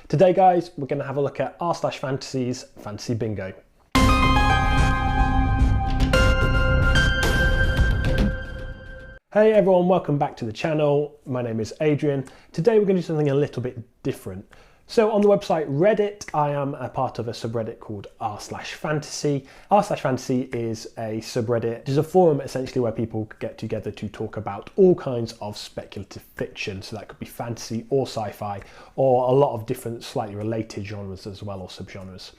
Today guys, we're going to have a look at r/fantasy's Fantasy Bingo. Hey everyone, welcome back to the channel. My name is Adrian. Today we're going to do something a little bit different. So on the website Reddit, I am a part of a subreddit called r/fantasy. r/fantasy is a subreddit. It's a forum essentially where people get together to talk about all kinds of speculative fiction. So that could be fantasy or sci-fi, or a lot of different slightly related genres as well, or subgenres.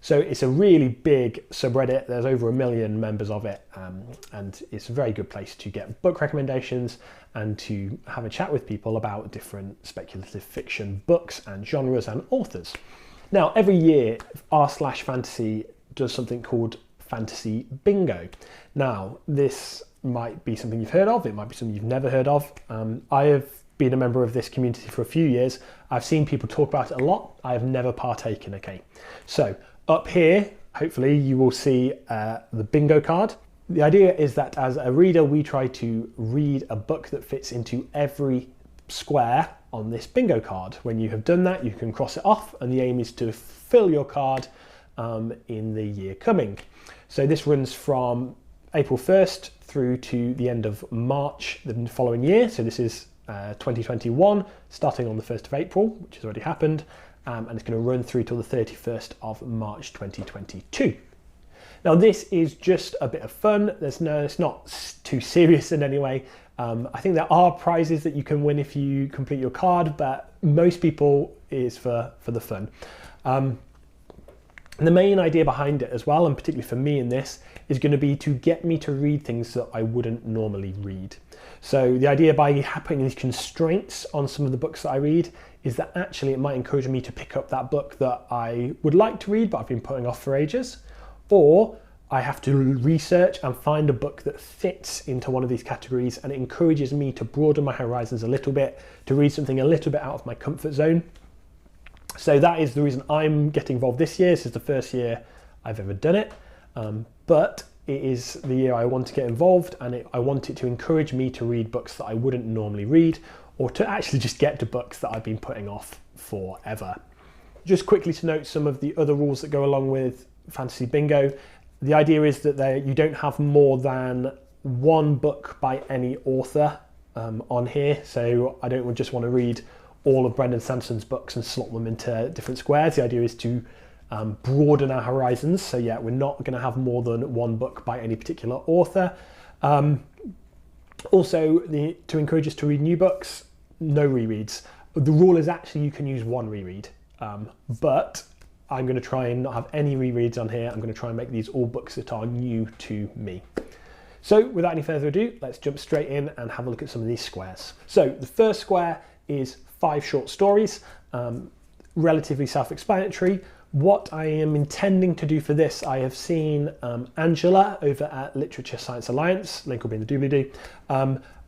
So it's a really big subreddit. There's over 1 million members of it, and it's a very good place to get book recommendations and to have a chat with people about different speculative fiction books and genres and authors. Now, every year r/fantasy does something called Fantasy Bingo. Now, this might be something you've heard of, it might be something you've never heard of. I have been a member of this community for a few years. I've seen people talk about it a lot. I have never partaken, okay? So up here, hopefully you will see the bingo card. The idea is that as a reader, we try to read a book that fits into every square on this bingo card. When you have done that, you can cross it off, and the aim is to fill your card in the year coming. So this runs from April 1st through to the end of March the following year. So this is 2021, starting on the 1st of April, which has already happened, and it's going to run through till the 31st of March 2022. Now this is just a bit of fun. It's not too serious in any way. I think there are prizes that you can win if you complete your card, but most people is for the fun. And the main idea behind it as well, and particularly for me in this, is going to be to get me to read things that I wouldn't normally read. So the idea by putting these constraints on some of the books that I read is that actually it might encourage me to pick up that book that I would like to read but I've been putting off for ages, or I have to research and find a book that fits into one of these categories, and it encourages me to broaden my horizons a little bit, to read something a little bit out of my comfort zone. So that is the reason I'm getting involved this year. This is the first year I've ever done it, but it is the year I want to get involved, and I want it to encourage me to read books that I wouldn't normally read, or to actually just get to books that I've been putting off forever. Just quickly to note some of the other rules that go along with Fantasy Bingo. The idea is that you don't have more than one book by any author on here. So I don't just want to read all of Brendan Sanderson's books and slot them into different squares. The idea is to broaden our horizons. So yeah, we're not going to have more than one book by any particular author. Also, to encourage us to read new books, no rereads. The rule is actually you can use one reread, but I'm going to try and not have any rereads on here. I'm going to try and make these all books that are new to me. So without any further ado, let's jump straight in and have a look at some of these squares. So the first square is 5 short stories, relatively self-explanatory. What I am intending to do for this, I have seen Angela over at Literature Science Alliance, link will be in the doobly-doo.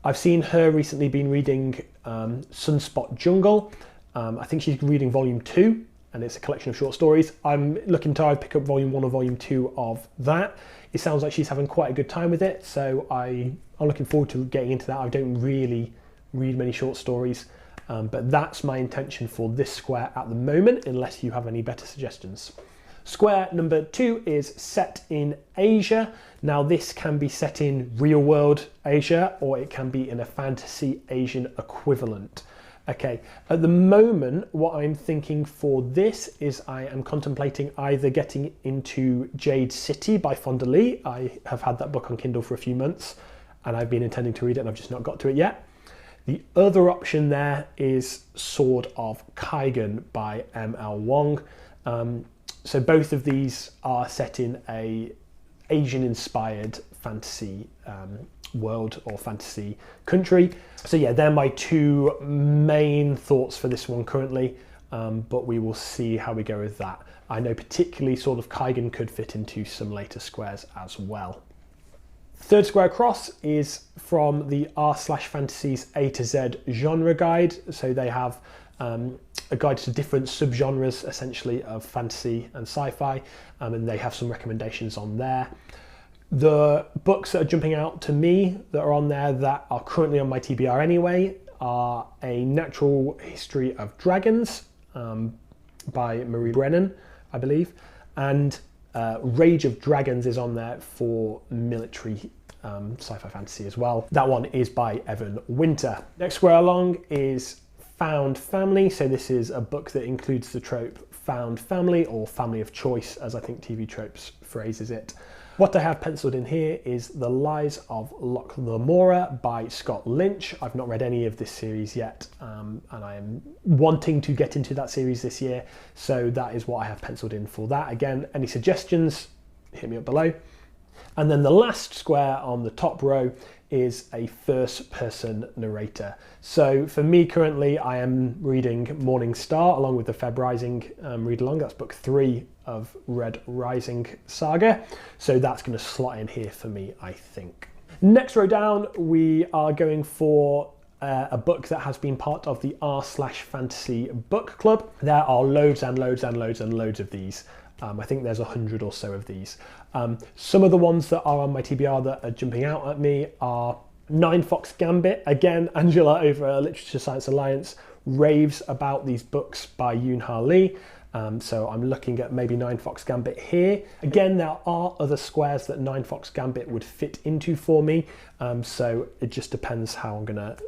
I've seen her recently been reading Sunspot Jungle. I think she's reading volume 2, and it's a collection of short stories. I'm looking to pick up volume 1 or volume 2 of that. It sounds like she's having quite a good time with it, so I'm looking forward to getting into that. I don't really read many short stories, but that's my intention for this square at the moment, unless you have any better suggestions. Square number 2 is set in Asia. Now this can be set in real world Asia, or it can be in a fantasy Asian equivalent. Okay, at the moment, what I'm thinking for this is I am contemplating either getting into Jade City by Fonda Lee. I have had that book on Kindle for a few months, and I've been intending to read it, and I've just not got to it yet. The other option there is Sword of Kaigan by M.L. Wong. So both of these are set in a Asian-inspired fantasy world or fantasy country. So yeah, they're my 2 main thoughts for this one currently, but we will see how we go with that. I know particularly Sword of Kaigan could fit into some later squares as well. Third square across is from the r/fantasy's A to Z genre guide. So they have a guide to different subgenres essentially of fantasy and sci-fi, and they have some recommendations on there. The books that are jumping out to me that are on there that are currently on my TBR anyway are A Natural History of Dragons by Marie Brennan, I believe, and Rage of Dragons is on there for military sci-fi fantasy as well. That one is by Evan Winter. Next square along is Found Family. So this is a book that includes the trope found family, or family of choice, as I think TV Tropes phrases it. What I have penciled in here is The Lies of Loch Lamora by Scott Lynch. I've not read any of this series yet, and I am wanting to get into that series this year, so that is what I have penciled in for that. Again, any suggestions, hit me up below. And then the last square on the top row is a first-person narrator. So for me currently, I am reading Morning Star along with the Feb Rising read-along. That's book 3 of Red Rising saga. So that's going to slot in here for me, I think. Next row down, we are going for a book that has been part of the r/fantasy book club. There are loads and loads and loads and loads of these. I think there's 100 or so of these. Some of the ones that are on my TBR that are jumping out at me are Nine Fox Gambit. Again, Angela over at Literature Science Alliance raves about these books by Yoon Ha Lee. So I'm looking at maybe Nine Fox Gambit here. Again, there are other squares that Nine Fox Gambit would fit into for me. So it just depends how I'm gonna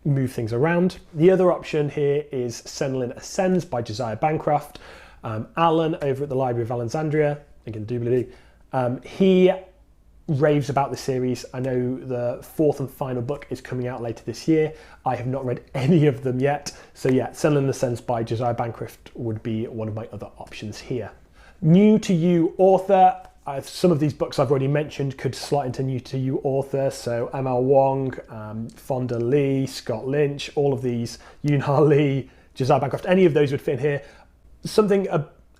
move things around. The other option here is Senlin Ascends by Josiah Bancroft. Alan over at the Library of Alexandria, again, doobly-doo, he raves about the series. I know the 4th and final book is coming out later this year. I have not read any of them yet. So yeah, Senlin Ascends by Josiah Bancroft would be one of my other options here. New to you author. Some of these books I've already mentioned could slot into new to you author. So ML Wong, Fonda Lee, Scott Lynch, all of these, Yoon Ha Lee, Josiah Bancroft, any of those would fit in here. Something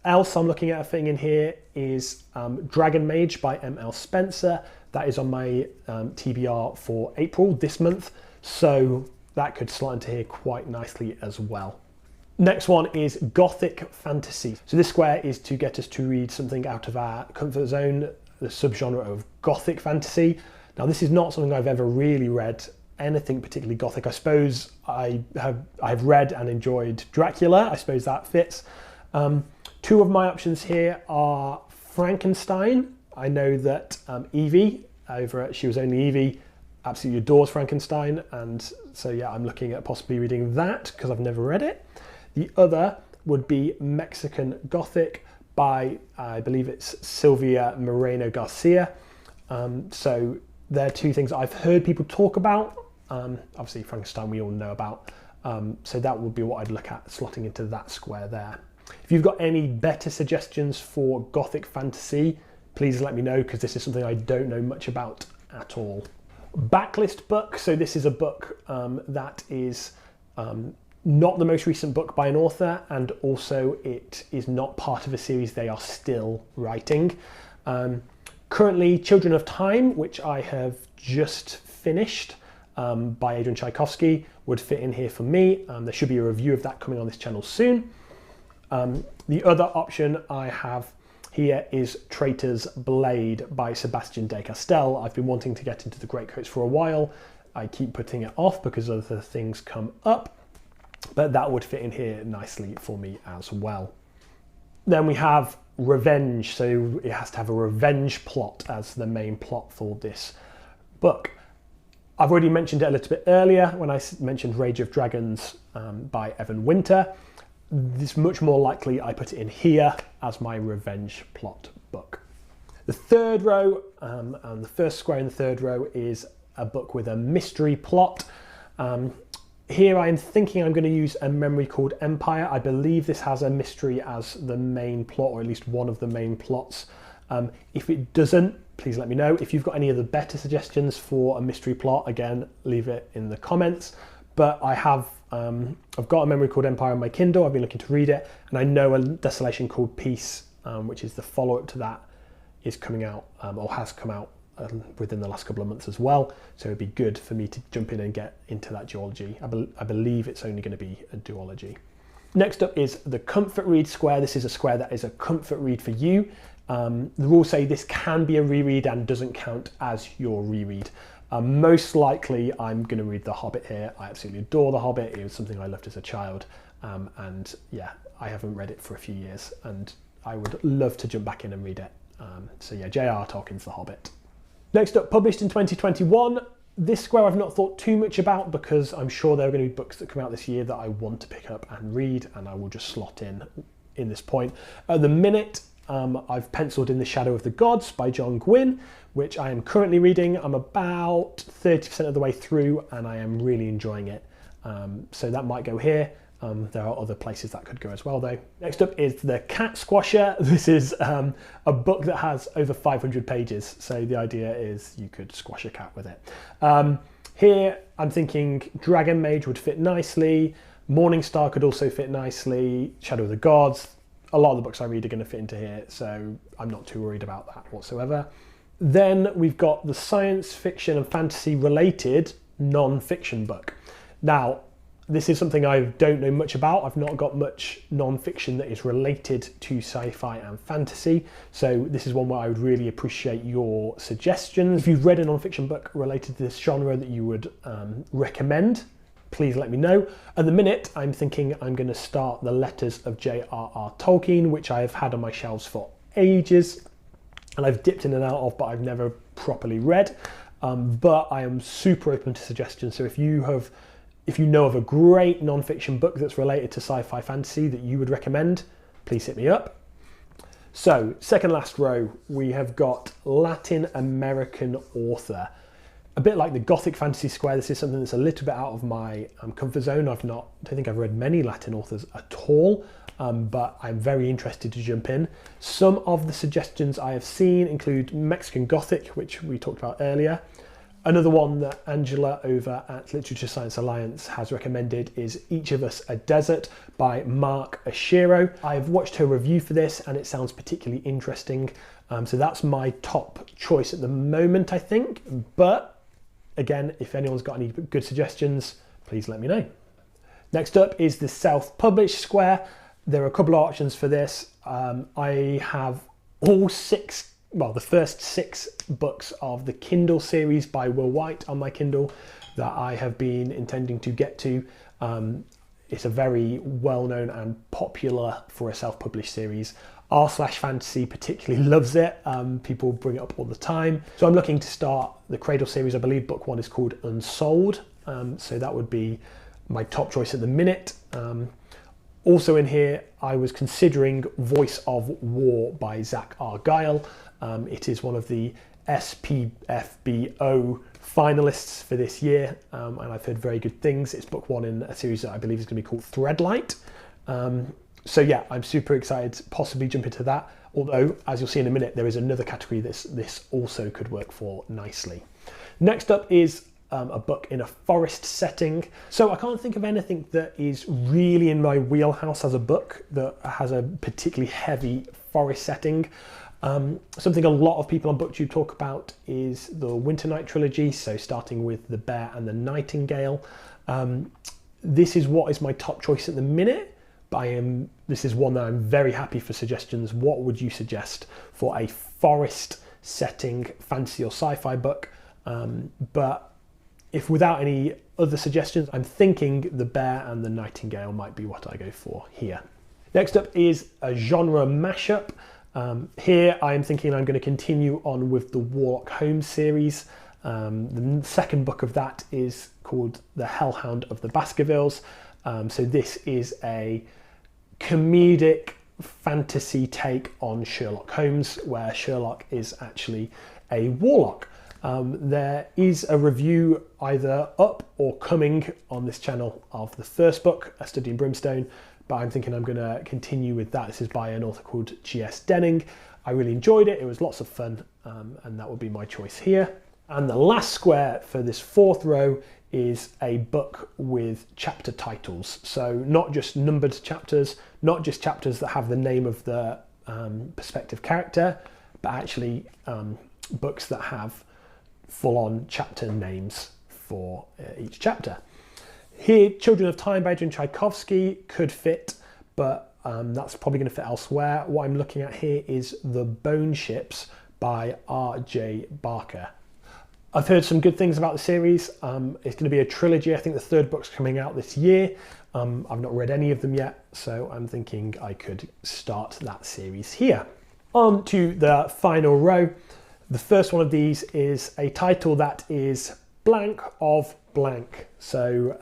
else I'm looking at fitting in here is Dragon Mage by M.L. Spencer. That is on my TBR for April this month, so that could slot into here quite nicely as well. Next one is Gothic Fantasy. So this square is to get us to read something out of our comfort zone, the subgenre of Gothic Fantasy. Now this is not something I've ever really read, anything particularly Gothic. I suppose I've read and enjoyed Dracula. I suppose that fits. Two of my options here are Frankenstein. I know that Evie over at She Was Only Evie absolutely adores Frankenstein, and so yeah, I'm looking at possibly reading that because I've never read it. The other would be Mexican Gothic by, I believe it's Silvia Moreno Garcia. So they're two things I've heard people talk about. Obviously Frankenstein we all know about. So that would be what I'd look at slotting into that square there. If you've got any better suggestions for Gothic fantasy, please let me know, because this is something I don't know much about at all. Backlist book. So this is a book that is not the most recent book by an author, and also it is not part of a series they are still writing. Currently Children of Time, which I have just finished, by Adrian Tchaikovsky, would fit in here for me. There should be a review of that coming on this channel soon. The other option I have here is Traitor's Blade by Sebastian de Castell. I've been wanting to get into the Greatcoats for a while. I keep putting it off because other things come up, but that would fit in here nicely for me as well. Then we have Revenge, so it has to have a revenge plot as the main plot for this book. I've already mentioned it a little bit earlier when I mentioned Rage of Dragons by Evan Winter. It's much more likely I put it in here as my revenge plot book. The third row, and the first square in the third row, is a book with a mystery plot. Here I am thinking I'm going to use A Memory Called Empire. I believe this has a mystery as the main plot, or at least one of the main plots. If it doesn't, please let me know. If you've got any other better suggestions for a mystery plot, again, leave it in the comments. But I have, I've got A Memory Called Empire on my Kindle. I've been looking to read it, and I know A Desolation Called Peace, which is the follow-up to that, is coming out, or has come out within the last couple of months as well. So it'd be good for me to jump in and get into that duology. I believe it's only going to be a duology. Next up is the comfort read square. This is a square that is a comfort read for you. The rules say this can be a reread and doesn't count as your reread. Most likely I'm going to read The Hobbit here. I absolutely adore The Hobbit. It was something I loved as a child. and yeah, I haven't read it for a few years, and I would love to jump back in and read it. So yeah, J.R.R. Tolkien's The Hobbit. Next up, published in 2021. This square I've not thought too much about because I'm sure there are going to be books that come out this year that I want to pick up and read, and I will just slot in this point. At the minute, I've penciled in The Shadow of the Gods by John Gwynne, which I am currently reading. I'm about 30% of the way through and I am really enjoying it. So that might go here. There are other places that could go as well though. Next up is The Cat Squasher. This is a book that has over 500 pages. So the idea is you could squash a cat with it. Here I'm thinking Dragon Mage would fit nicely. Morningstar could also fit nicely. Shadow of the Gods. A lot of the books I read are going to fit into here, so I'm not too worried about that whatsoever. Then we've got the science fiction and fantasy related non-fiction book. Now, this is something I don't know much about. I've not got much non-fiction that is related to sci-fi and fantasy. So this is one where I would really appreciate your suggestions. If you've read a non-fiction book related to this genre that you would recommend, please let me know. At the minute, I'm thinking I'm going to start The Letters of J.R.R. Tolkien, which I have had on my shelves for ages. And I've dipped in and out of, but I've never properly read. But I am super open to suggestions. So if you know of a great non-fiction book that's related to sci-fi fantasy that you would recommend, please hit me up. So, second last row, we have got Latin American author. A bit like the Gothic fantasy square, this is something that's a little bit out of my comfort zone. I don't think I've read many Latin authors at all, but I'm very interested to jump in. Some of the suggestions I have seen include Mexican Gothic, which we talked about earlier. Another one that Angela over at Literature Science Alliance has recommended is Each of Us a Desert by Mark Ashiro. I've watched her review for this and it sounds particularly interesting. So that's my top choice at the moment, I think. But again, if anyone's got any good suggestions, please let me know. Next up is the self-published square. There are a couple of options for this. I have the first 6 books of the Kindle series by Will White on my Kindle that I have been intending to get to. It's a very well-known and popular for a self-published series. r/fantasy particularly loves it. People bring it up all the time. So I'm looking to start the Cradle series. I believe book 1 is called Unsold. So that would be my top choice at the minute. Also in here, I was considering Voice of War by Zach Argyle. It is one of the SPFBO finalists for this year, and I've heard very good things. It's book 1 in a series that I believe is going to be called Threadlight. So yeah, I'm super excited to possibly jump into that. Although, as you'll see in a minute, there is another category this also could work for nicely. Next up is a book in a forest setting. So I can't think of anything that is really in my wheelhouse as a book that has a particularly heavy forest setting. Something a lot of people on BookTube talk about is the Winternight trilogy, so starting with The Bear and the Nightingale. This is what is my top choice at the minute, but this is one that I'm very happy for suggestions. What would you suggest for a forest setting fantasy or sci-fi book? But if without any other suggestions, I'm thinking The Bear and the Nightingale might be what I go for here. Next up is a genre mashup. Here I am thinking I'm going to continue on with the Warlock Holmes series. The second book of that is called The Hellhound of the Baskervilles. So this is a comedic fantasy take on Sherlock Holmes, where Sherlock is actually a warlock. There is a review either up or coming on this channel of the first book, A Study in Brimstone, but I'm thinking I'm going to continue with that. This is by an author called G.S. Denning. I really enjoyed it. It was lots of fun, and that would be my choice here. And the last square for this fourth row is a book with chapter titles. So not just numbered chapters, not just chapters that have the name of the perspective character, but actually books that have full-on chapter names for each chapter. Here, Children of Time by Adrian Tchaikovsky could fit, but that's probably going to fit elsewhere. What I'm looking at here is The Bone Ships by R.J. Barker. I've heard some good things about the series. It's going to be a trilogy. I think the third book's coming out this year. I've not read any of them yet, so I'm thinking I could start that series here. On to the final row. The first one of these is a title that is blank of blank. So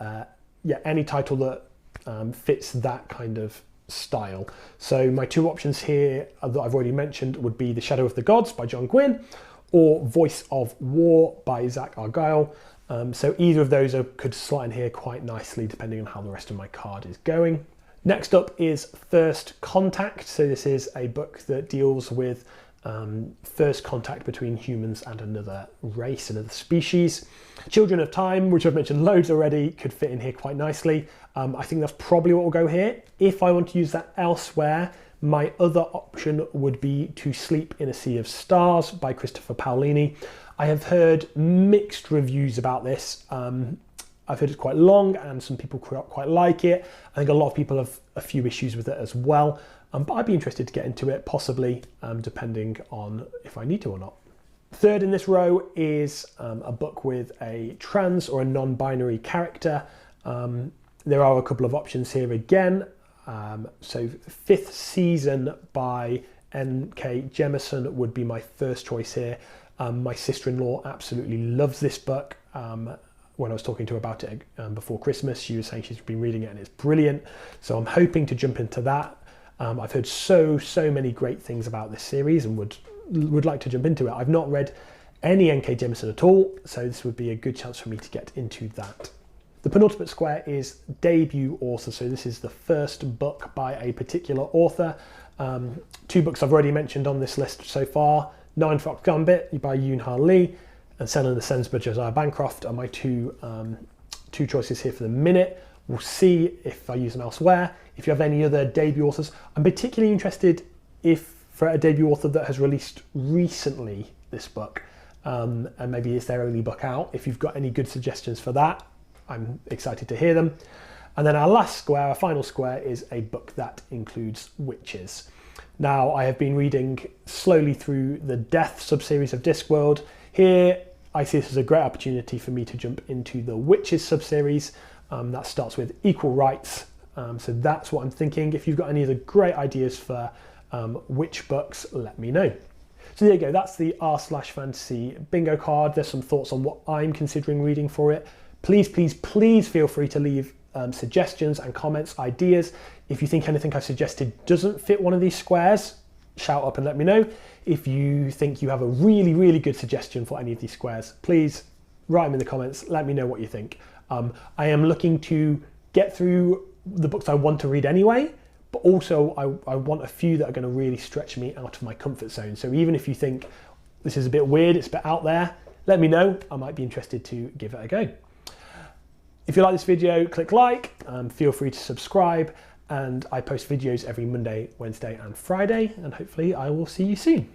yeah, any title that fits that kind of style. So my two options here that I've already mentioned would be The Shadow of the Gods by John Gwynne or Voice of War by Zach Argyle. So either of those could slot in here quite nicely depending on how the rest of my card is going. Next up is First Contact. So this is a book that deals with first contact between humans and another race, another species. Children of Time, which I've mentioned loads already, could fit in here quite nicely. I think that's probably what will go here. If I want to use that elsewhere, my other option would be To Sleep in a Sea of Stars by Christopher Paolini. I have heard mixed reviews about this. I've heard it's quite long and some people quite like it. I think a lot of people have a few issues with it as well. But I'd be interested to get into it, possibly, depending on if I need to or not. Third in this row is a book with a trans or a non-binary character. There are a couple of options here again. So Fifth Season by N.K. Jemisin would be my first choice here. My sister-in-law absolutely loves this book. When I was talking to her about it before Christmas, she was saying she's been reading it and it's brilliant. So I'm hoping to jump into that. I've heard so many great things about this series and would like to jump into it. I've not read any N.K. Jemisin at all, so this would be a good chance for me to get into that. The penultimate square is debut author, so this is the first book by a particular author. Two books I've already mentioned on this list so far. Nine Fox Gambit by Yoon Ha Lee and Sen and the Sens by Josiah Bancroft are my two choices here for the minute. We'll see if I use them elsewhere. If you have any other debut authors, I'm particularly interested for a debut author that has released recently this book, and maybe it's their only book out. If you've got any good suggestions for that, I'm excited to hear them. And then our last square, our final square, is a book that includes witches. Now, I have been reading slowly through the Death subseries of Discworld. Here, I see this as a great opportunity for me to jump into the Witches subseries. That starts with Equal Rights. So that's what I'm thinking. If you've got any other great ideas for witch books, let me know. So there you go, that's the r/fantasy bingo card. There's some thoughts on what I'm considering reading for it. Please feel free to leave suggestions and comments, ideas. If you think anything I've suggested doesn't fit one of these squares, shout up and let me know. If you think you have a really good suggestion for any of these squares, please write them in the comments. Let me know what you think. I am looking to get through the books I want to read anyway, but also I want a few that are going to really stretch me out of my comfort zone. So even if you think this is a bit weird, it's a bit out there, let me know. I might be interested to give it a go. If you like this video, click like, feel free to subscribe, and I post videos every Monday, Wednesday and Friday, and hopefully I will see you soon.